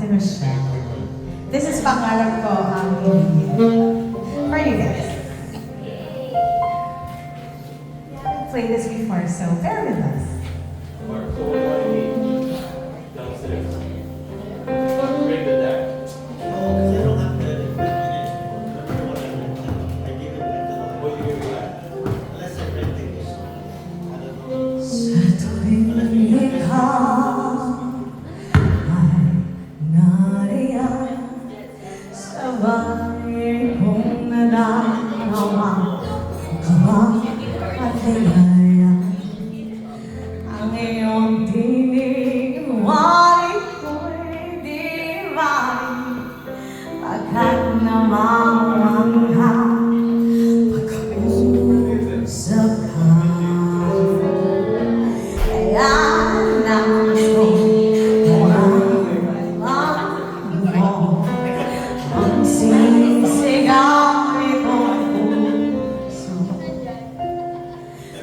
Ate Michelle. This is pangarap ko ang ibigin. For you guys. We haven't played this before, so bear with us. Sabay kong nadalawa habang patigaya ang iyong tinig, wali ko'y diwali pagkat namamangha pag-usap ka. Kaya nagusto mo ang sinisigaw nitong puso.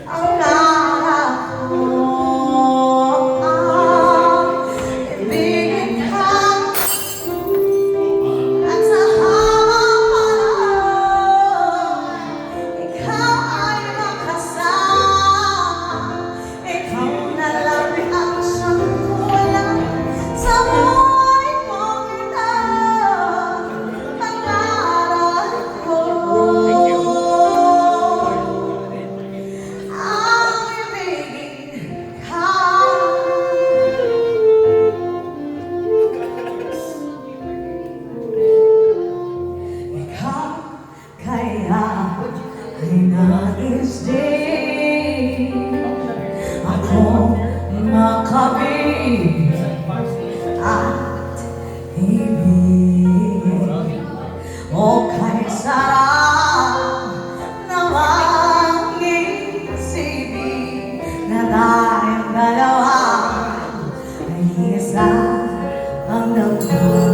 Ang harap ko ang ibigin ka at sa habang panahon ikaw ay makasama. Ikaw na lang ang siyang kulang sa buhay kong ito. Kaya ay nais din ako makabig at ibig. O kay sarap namang isipin na tayong dalawa ay isa ang dalawa.